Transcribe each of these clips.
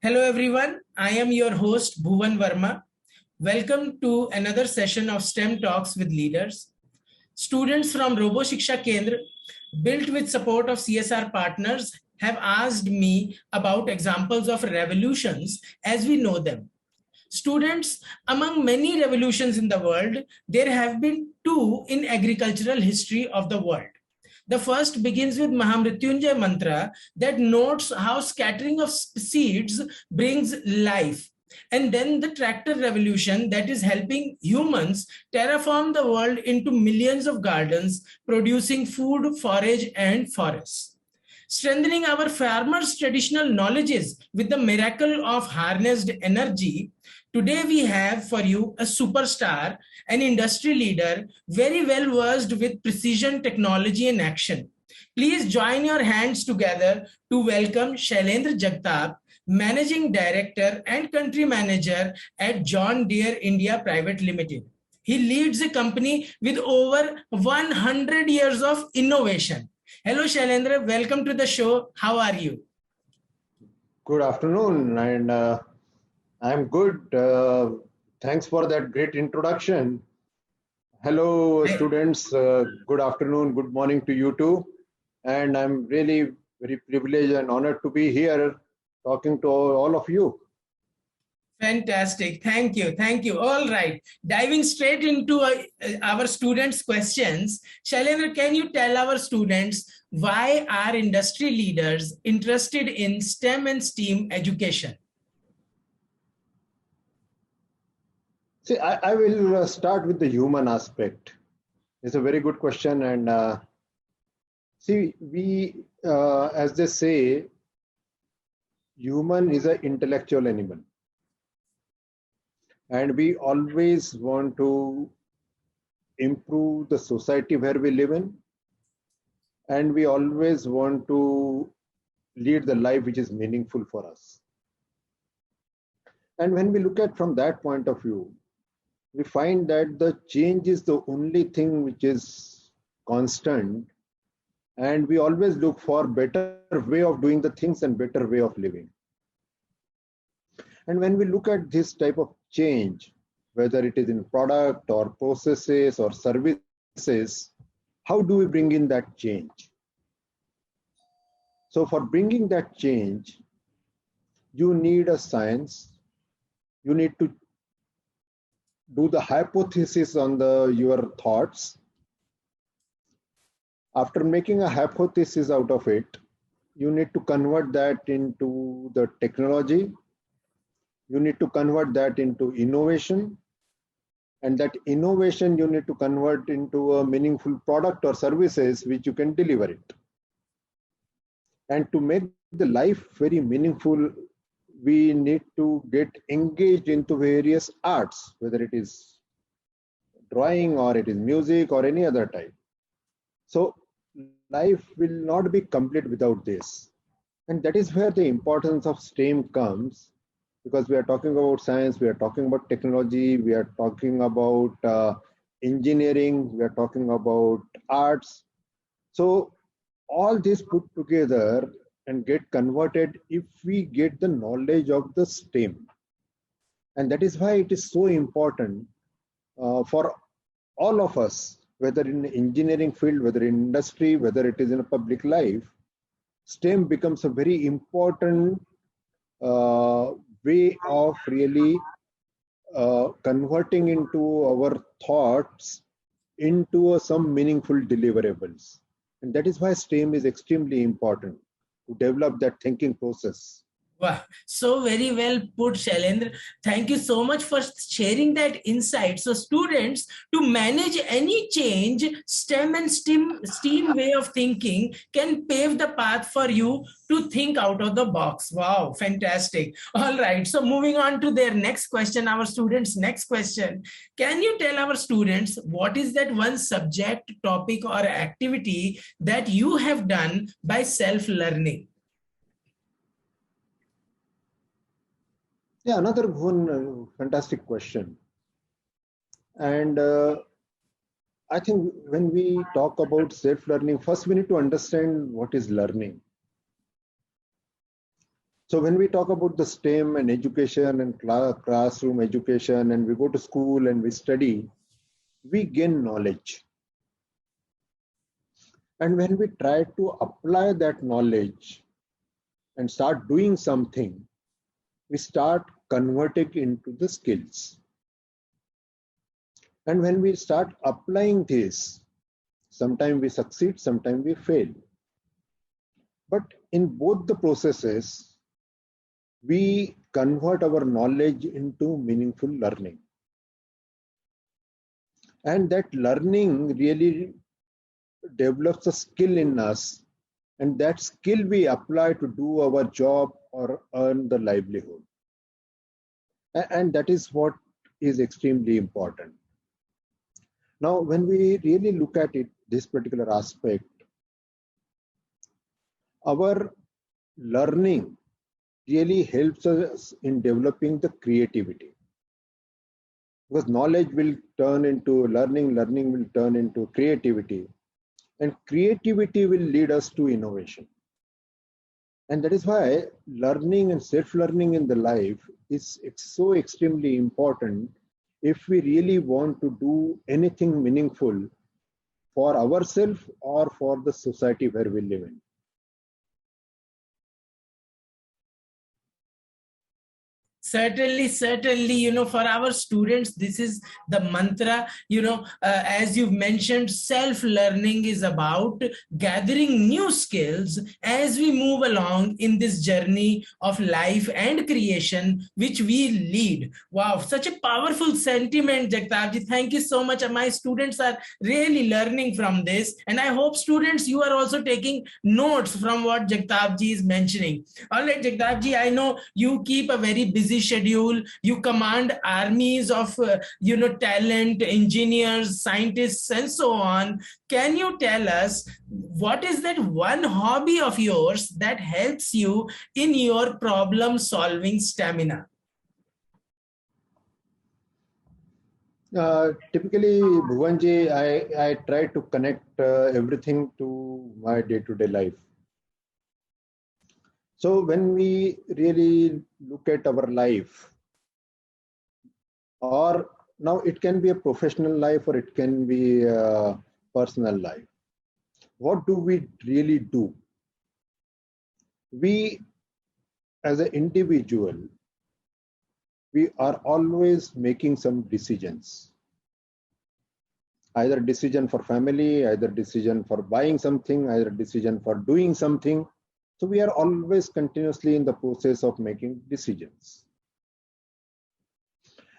Hello everyone, I am your host Bhuvan Verma. Welcome to another session of STEM Talks with Leaders. Students from Robo Siksha Kendra, built with support of CSR partners, have asked me about examples of revolutions as we know them. Students, among many revolutions in the world, there have been two in agricultural history of the world. The first begins with Mahamrityunjay Mantra that notes how scattering of seeds brings life. And then the tractor revolution that is helping humans terraform the world into millions of gardens, producing food, forage, and forests. Strengthening our farmers' traditional knowledges with the miracle of harnessed energy, today we have for you a superstar, an industry leader, very well versed with precision, technology, and action. Please join your hands together to welcome Shailendra Jagtap, Managing Director and Country Manager at John Deere India Pvt Ltd. He leads a company with over 100 years of innovation. Hello, Shailendra. Welcome to the show. How are you? Good afternoon, and I'm good. Thanks for that great introduction. Hello, students. Good afternoon, good morning to you too. And I'm really very privileged and honored to be here talking to all of you. Fantastic. Thank you. Thank you. All right. Diving straight into our students' questions, Shailendra, can you tell our students why are industry leaders interested in STEM and STEAM education? See, I will start with the human aspect. It's a very good question. And see, we, as they say, human is an intellectual animal. And we always want to improve the society where we live in. And we always want to lead the life which is meaningful for us. And when we look at from that point of view, we find that the change is the only thing which is constant. And we always look for better way of doing the things and better way of living. And when we look at this type of change, whether it is in product or processes or services, how do we bring in that change? So for bringing that change, you need a science. You need to do the hypothesis on your thoughts. After making a hypothesis out of it, you need to convert that into the technology. You need to convert that into innovation. And that innovation you need to convert into a meaningful product or services which you can deliver it. And to make the life very meaningful, we need to get engaged into various arts, whether it is drawing or it is music or any other type. So life will not be complete without this. And that is where the importance of STEM comes, because we are talking about science, we are talking about technology, we are talking about engineering, we are talking about arts. So all this put together and get converted if we get the knowledge of the STEM. And that is why it is so important for all of us, whether in the engineering field, whether in industry, whether it is in a public life, STEM becomes a very important way of really converting into our thoughts into some meaningful deliverables. And that is why STEM is extremely important to develop that thinking process. Wow, so very well put, Shailendra. Thank you so much for sharing that insight. So students, to manage any change, STEM and STEAM way of thinking can pave the path for you to think out of the box. Wow, fantastic. All right, so moving on to their next question, our students' next question. Can you tell our students what is that one subject, topic, or activity that you have done by self-learning? Yeah, another one fantastic question. And I think when we talk about self-learning, first we need to understand what is learning. So when we talk about the STEM and education and classroom education, and we go to school and we study, we gain knowledge. And when we try to apply that knowledge and start doing something, we start converting into the skills. And when we start applying this, sometimes we succeed, sometimes we fail. But in both the processes, we convert our knowledge into meaningful learning. And that learning really develops a skill in us, and that skill we apply to do our job or earn the livelihood. And that is what is extremely important. Now, when we really look at it, this particular aspect, our learning really helps us in developing the creativity. Because knowledge will turn into learning, learning will turn into creativity, and creativity will lead us to innovation. And that is why learning and self-learning in the life is so extremely important if we really want to do anything meaningful for ourselves or for the society where we live in. Certainly, certainly, for our students, this is the mantra, as you've mentioned, self-learning is about gathering new skills as we move along in this journey of life and creation, which we lead. Wow, such a powerful sentiment, Jagtapji. Thank you so much. My students are really learning from this. And I hope students, you are also taking notes from what Jagtapji is mentioning. All right, Jagtapji, I know you keep a very busy schedule. You command armies of talent, engineers, scientists, and so on. Can you tell us what is that one hobby of yours that helps you in your problem solving stamina? Typically, Bhuvanji, I try to connect everything to my day-to-day life. So when we really look at our life, or now it can be a professional life or it can be a personal life, what do we really do? We, as an individual, we are always making some decisions. Either decision for family, either decision for buying something, either decision for doing something. So we are always continuously in the process of making decisions.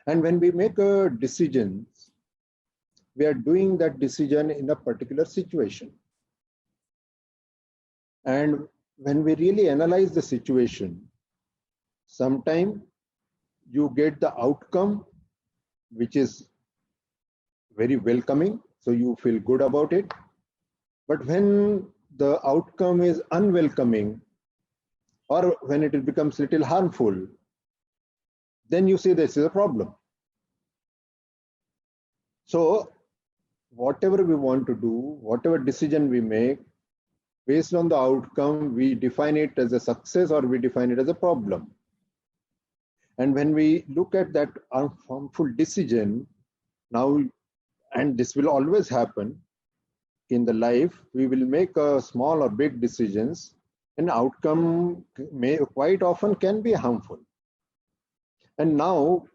And when we make a decision, we are doing that decision in a particular situation. And when we really analyze the situation, sometimes you get the outcome which is very welcoming, so you feel good about it. But when the outcome is unwelcoming, or when it becomes little harmful, then you say this is a problem. So whatever we want to do, whatever decision we make, based on the outcome, we define it as a success or we define it as a problem. And when we look at that harmful decision, now, and this will always happen in the life, we will make a small or big decisions, and outcome may quite often can be harmful. And now,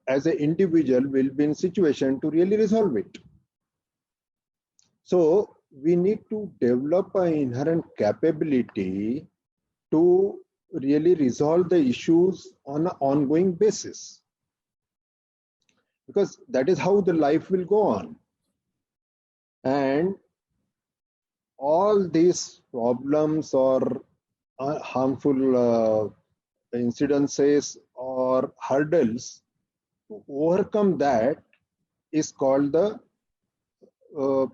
as an individual, we'll be in a situation to really resolve it. So we need to develop an inherent capability to really resolve the issues on an ongoing basis, because that is how the life will go on. And all these problems or harmful incidences or hurdles, to overcome that is called the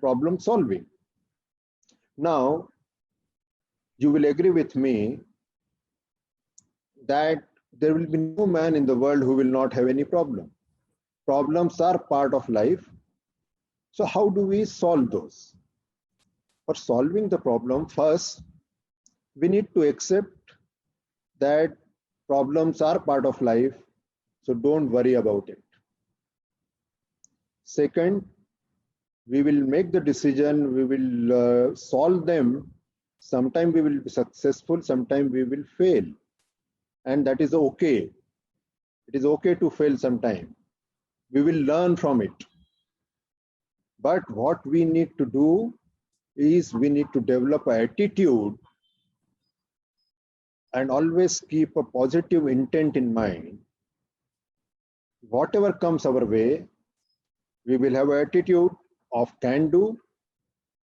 problem solving. Now, you will agree with me that there will be no man in the world who will not have any problem. Problems are part of life. So how do we solve those? For solving the problem, first, we need to accept that problems are part of life, so don't worry about it. Second, we will make the decision, we will solve them. Sometime we will be successful, sometime we will fail. And that is okay. It is okay to fail sometime. We will learn from it. But what we need to do is we need to develop an attitude and always keep a positive intent in mind. Whatever comes our way, we will have an attitude of can do,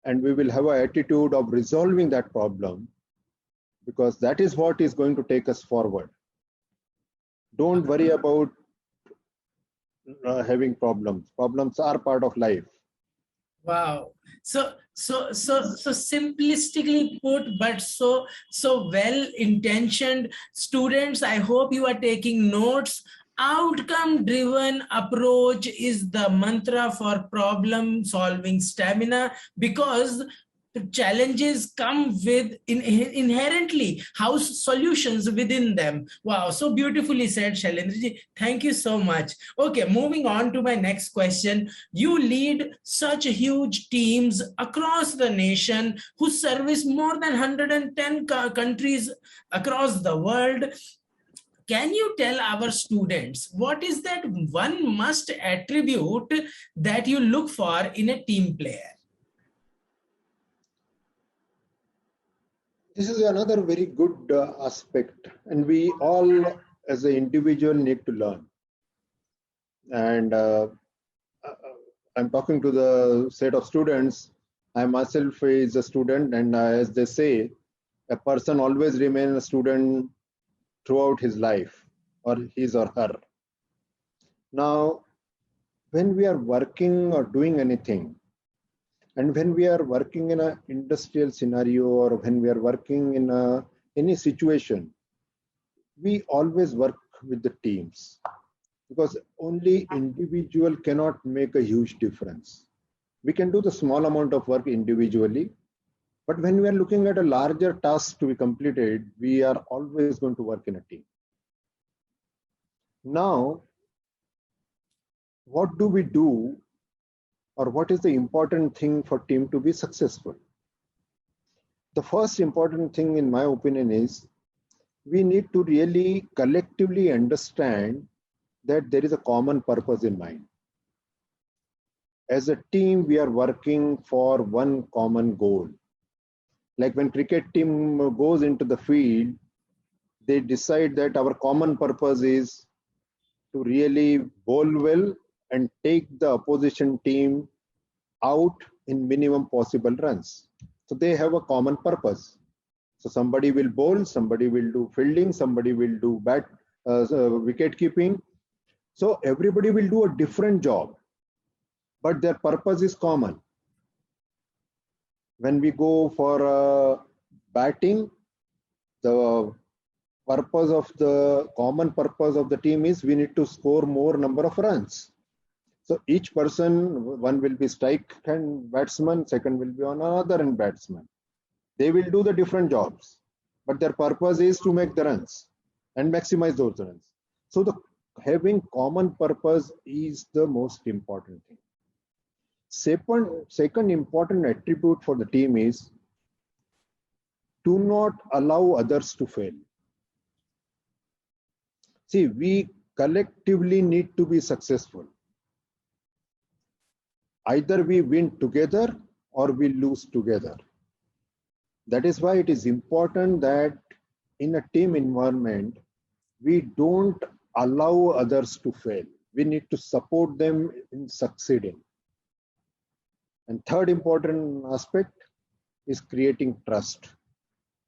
and we will have an attitude of resolving that problem, because that is what is going to take us forward. Don't worry about having problems. Problems are part of life. Wow. So simplistically put, but so well intentioned. Students, I hope you are taking notes. Outcome driven approach is the mantra for problem solving stamina, because challenges come with inherently house solutions within them. Wow, so beautifully said, Shailendra. Thank you so much. Okay, moving on to my next question. You lead such huge teams across the nation who service more than 110 countries across the world. Can you tell our students what is that one must attribute that you look for in a team player? This is another very good aspect, and we all as an individual need to learn. And I'm talking to the set of students. I myself is a student, and as they say, a person always remains a student throughout his life, or his or her. Now, when we are working or doing anything, and when we are working in an industrial scenario, or when we are working in any situation, we always work with the teams, because only individual cannot make a huge difference. We can do the small amount of work individually, but when we are looking at a larger task to be completed, we are always going to work in a team. Now, what do we do, or what is the important thing for team to be successful? The first important thing, in my opinion, is we need to really collectively understand that there is a common purpose in mind. As a team, we are working for one common goal. Like when cricket team goes into the field, they decide that our common purpose is to really bowl well and take the opposition team out in minimum possible runs. So they have a common purpose. So somebody will bowl, somebody will do fielding, somebody will do wicket keeping. So everybody will do a different job, but their purpose is common. When we go for batting, the common purpose of the team is we need to score more number of runs. So each person, one will be strike and batsman, second will be on another and batsman. They will do the different jobs, but their purpose is to make the runs and maximize those runs. So having common purpose is the most important thing. Second important attribute for the team is do not allow others to fail. See, we collectively need to be successful. Either we win together or we lose together. That is why it is important that in a team environment, we don't allow others to fail. We need to support them in succeeding. And third important aspect is creating trust.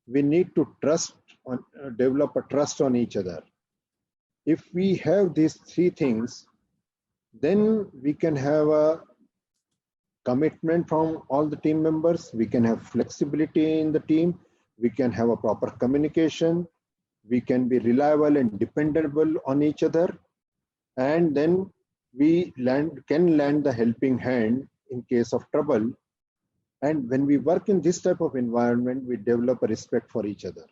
We need to develop a trust on each other. If we have these three things, then we can have a commitment from all the team members, we can have flexibility in the team, we can have a proper communication, we can be reliable and dependable on each other, and then we can lend the helping hand in case of trouble. And when we work in this type of environment, we develop a respect for each other.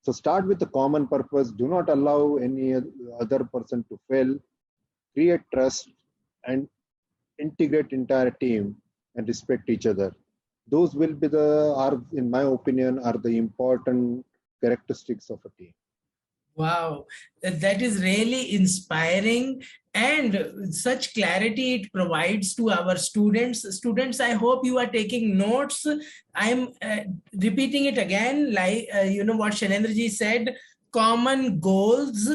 So start with the common purpose. Do not allow any other person to fail. Create trust and integrate entire team and respect each other. Those will be in my opinion, are the important characteristics of a team. Wow, that is really inspiring, and such clarity it provides to our students. Students, I hope you are taking notes. I'm repeating it again, like what Shailendra ji said: common goals,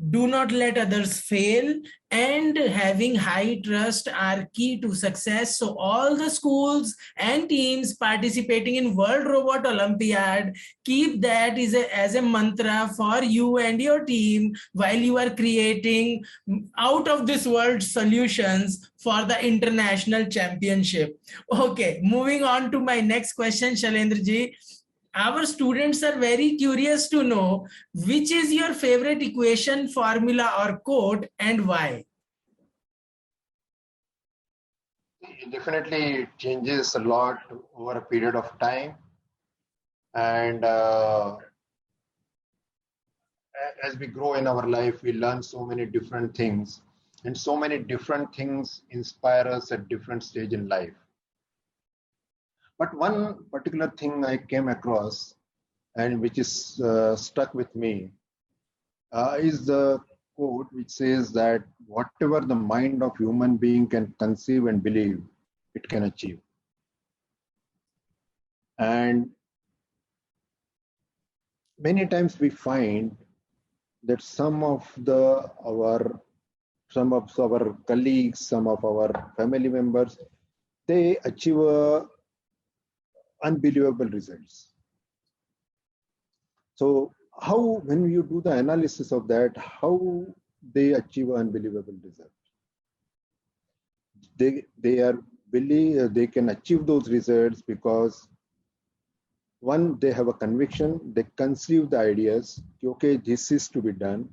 do not let others fail, and having high trust are key to success. So all the schools and teams participating in World Robot Olympiad, keep that as a mantra for you and your team while you are creating out of this world solutions for the international championship. Okay, moving on to my next question, Shailendra ji. Our students are very curious to know which is your favorite equation, formula, or quote, and why. It definitely changes a lot over a period of time. And as we grow in our life, we learn so many different things, and so many different things inspire us at different stage in life. But one particular thing I came across, and which is stuck with me, is the quote which says that whatever the mind of human being can conceive and believe, it can achieve. And many times we find that some of our colleagues, some of our family members, they achieve unbelievable results. So how, when you do the analysis of that, how they achieve unbelievable results? They can achieve those results because one, they have a conviction, they conceive the ideas, okay, this is to be done.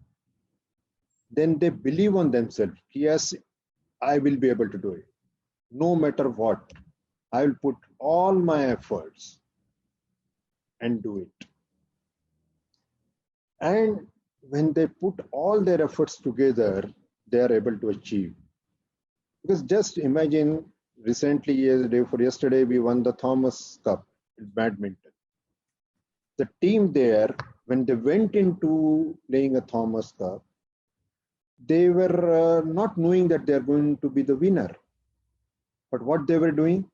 Then they believe on themselves. Yes, I will be able to do it. No matter what, I will put all my efforts and do it. And when they put all their efforts together, they are able to achieve. Because just imagine, recently, yesterday, we won the Thomas Cup in badminton. The team there, when they went into playing a Thomas Cup, they were not knowing that they are going to be the winner. But what they were doing?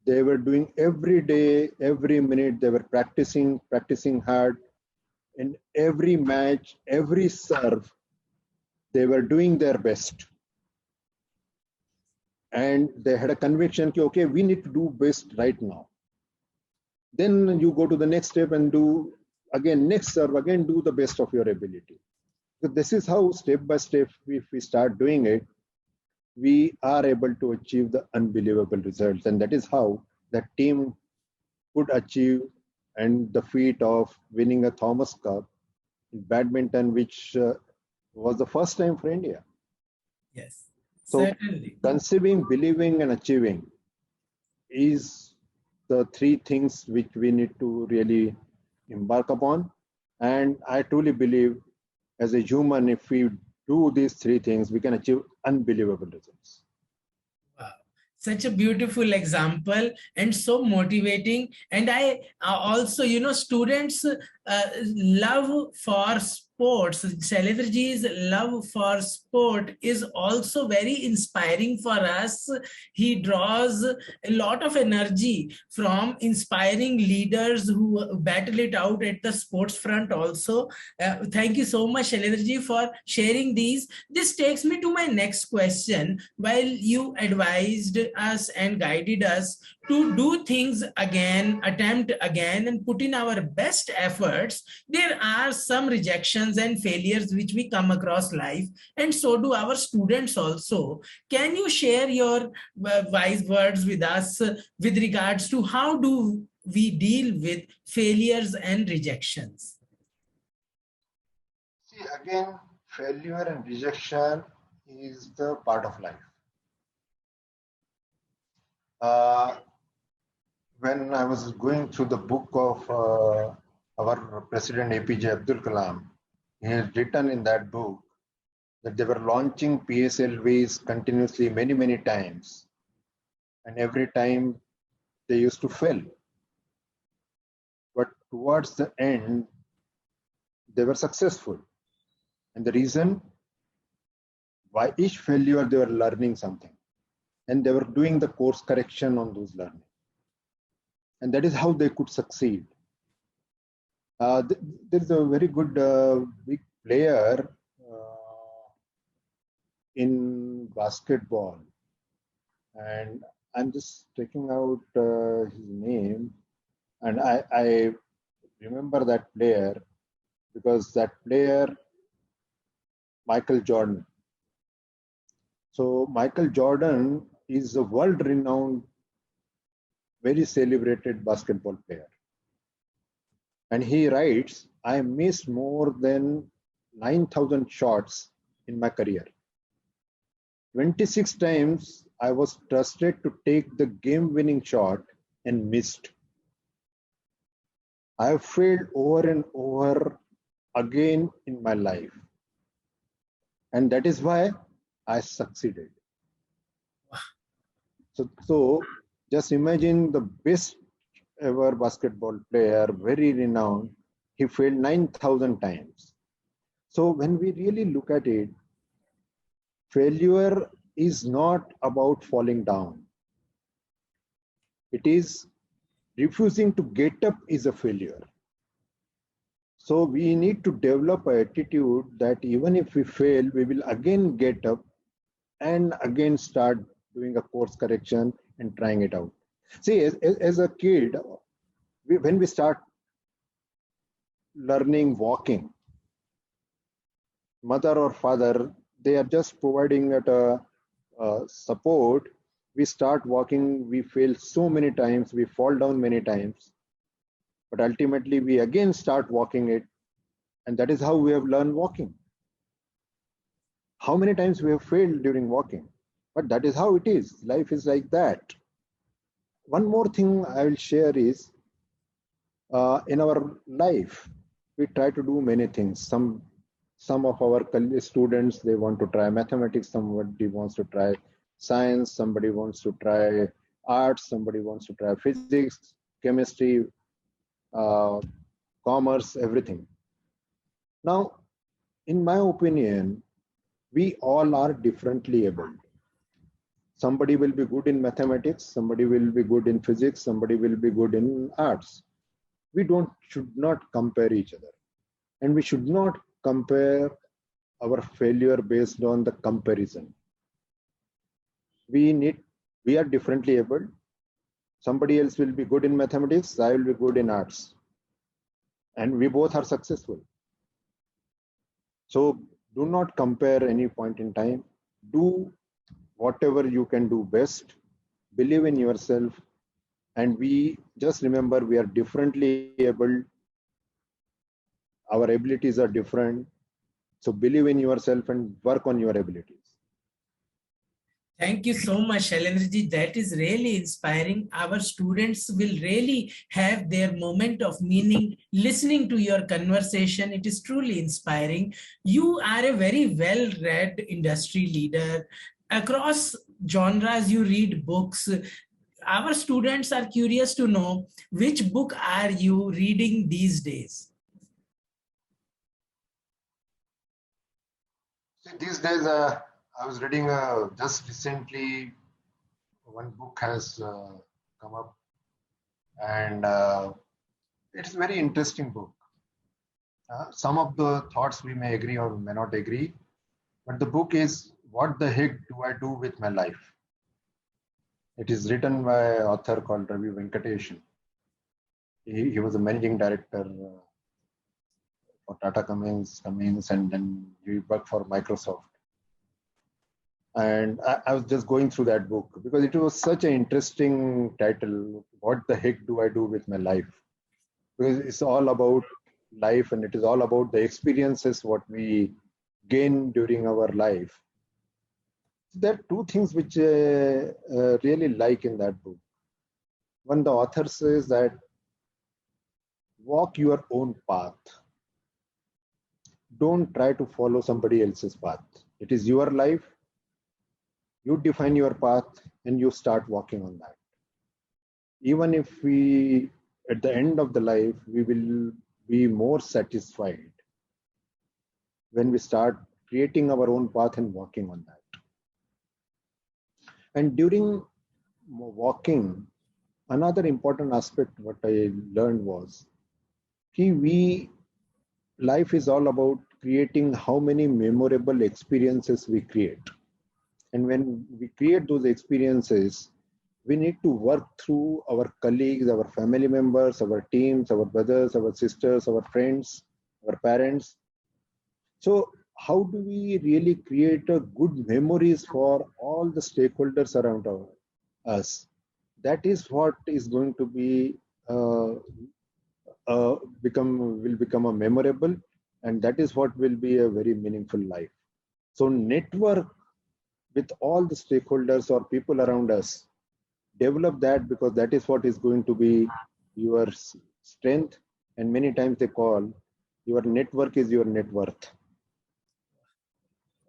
They were doing every day, every minute, they were practicing hard. In every match, every serve, they were doing their best. And they had a conviction, okay, we need to do best right now. Then you go to the next step and do again, next serve, again, do the best of your ability. So this is how step by step, if we start doing it, we are able to achieve the unbelievable results. And that is how that team could achieve and the feat of winning a Thomas Cup in badminton, which was the first time for India. Yes, so certainly. Conceiving, believing, and achieving is the three things which we need to really embark upon. And I truly believe, as a human, if we do these three things, we can achieve unbelievable results. Wow. Such a beautiful example and so motivating. And I also, students love for sports. Shailendra ji's love for sport is also very inspiring for us. He draws a lot of energy from inspiring leaders who battle it out at the sports front also. Thank you so much, Shailendra ji, for sharing these. This takes me to my next question. While you advised us and guided us to do things again, attempt again, and put in our best efforts, there are some rejections and failures which we come across life, and so do our students also. Can you share your wise words with us with regards to how do we deal with failures and rejections? See, again, failure and rejection is the part of life. Uh, when I was going through the book of our President APJ Abdul Kalam, he has written in that book that they were launching PSLVs continuously many times. And every time they used to fail. But towards the end, they were successful. And the reason, why each failure, they were learning something. And they were doing the course correction on those learning. And that is how they could succeed. There's a very good big player in basketball. And I'm just checking out his name. And I remember that player because that player, Michael Jordan. So Michael Jordan is a world-renowned, very celebrated basketball player. And he writes, I missed more than 9,000 shots in my career. 26 times I was trusted to take the game-winning shot and missed. I have failed over and over again in my life. And that is why I succeeded. So just imagine the best ever basketball player, very renowned, he failed 9,000 times. So when we really look at it, failure is not about falling down. It is refusing to get up is a failure. So we need to develop an attitude that even if we fail, we will again get up and again start doing a course correction and trying it out. See, as a kid, when we start learning walking, mother or father, they are just providing it a support. We start walking, we fail so many times, we fall down many times, but ultimately we again start walking it, and that is how we have learned walking. How many times we have failed during walking, but that is how it is. Life is like that. One more thing I will share is, in our life, we try to do many things. Some of our students, they want to try mathematics, somebody wants to try science, somebody wants to try arts, somebody wants to try physics, chemistry, commerce, everything. Now, in my opinion, we all are differently abled. Somebody will be good in mathematics, somebody will be good in physics, somebody will be good in arts. We should not compare each other. And we should not compare our failure based on the comparison. We are differently abled. Somebody else will be good in mathematics, I will be good in arts. And we both are successful. So do not compare any point in time. Do whatever you can do best. Believe in yourself. And we just remember we are differently abled. Our abilities are different. So believe in yourself and work on your abilities. Thank you so much, Shailendra ji. That is really inspiring. Our students will really have their moment of meaning listening to your conversation. It is truly inspiring. You are a very well-read industry leader. Across genres, you read books. Our students are curious to know which book are you reading these days? These days, I was reading just recently, one book has come up, and it's a very interesting book. Some of the thoughts we may agree or may not agree, but the book is What the Heck Do I Do With My Life? It is written by an author called Ravi Venkatesan. He was a managing director for Tata Cummins, and then he worked for Microsoft. And I was just going through that book because it was such an interesting title. What the heck do I do with my life? Because it's all about life, and it is all about the experiences what we gain during our life. There are two things which really like in that book. One, the author says that walk your own path. Don't try to follow somebody else's path. It is your life. You define your path and you start walking on that. Even if we, at the end of the life, we will be more satisfied when we start creating our own path and walking on that. And during walking, another important aspect what I learned was life is all about creating how many memorable experiences we create. And when we create those experiences, we need to work through our colleagues, our family members, our teams, our brothers, our sisters, our friends, our parents. So how do we really create a good memories for all the stakeholders around us? That is what is going to be will become a memorable, and that is what will be a very meaningful life. So network with all the stakeholders or people around us, develop that, because that is what is going to be your strength. And many times they call your network is your net worth.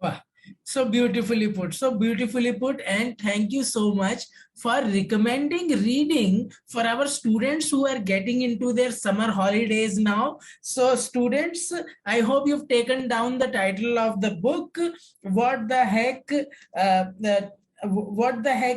Wow. So beautifully put, so beautifully put. And thank you so much for recommending reading for our students who are getting into their summer holidays now. So students, I hope you've taken down the title of the book. What the heck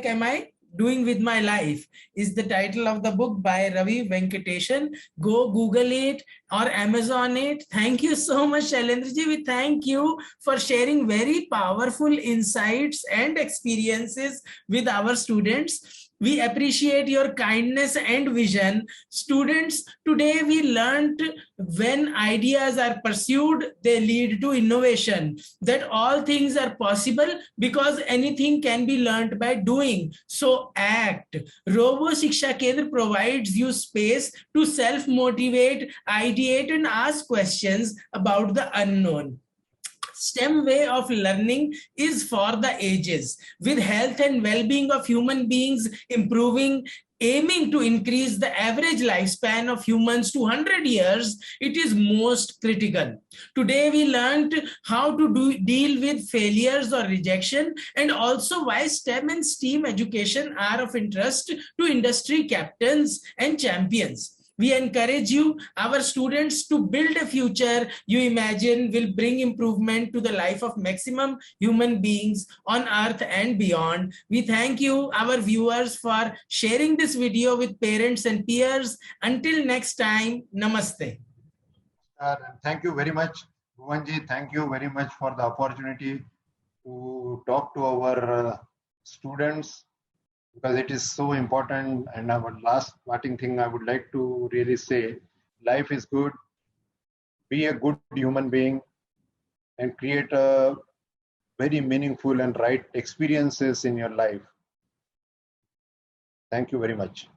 am I doing with my life is the title of the book by Ravi Venkatesan. Go Google it or Amazon it. Thank you so much, Shailendra ji. We thank you for sharing very powerful insights and experiences with our students. We appreciate your kindness and vision. Students, today we learned when ideas are pursued, they lead to innovation. That all things are possible because anything can be learned by doing. So act. Robo Siksha Kendra provides you space to self-motivate, ideate, and ask questions about the unknown. STEM way of learning is for the ages. With health and well-being of human beings improving, aiming to increase the average lifespan of humans to 100 years, it is most critical. Today we learned how to deal with failures or rejection, and also why STEM and STEAM education are of interest to industry captains and champions. We encourage you, our students, to build a future you imagine will bring improvement to the life of maximum human beings on earth and beyond. We thank you, our viewers, for sharing this video with parents and peers. Until next time, namaste. Thank you very much, Bhuvanji. Thank you very much for the opportunity to talk to our students, because it is so important. And our last parting thing I would like to really say, life is good. Be a good human being and create a very meaningful and right experiences in your life. Thank you very much.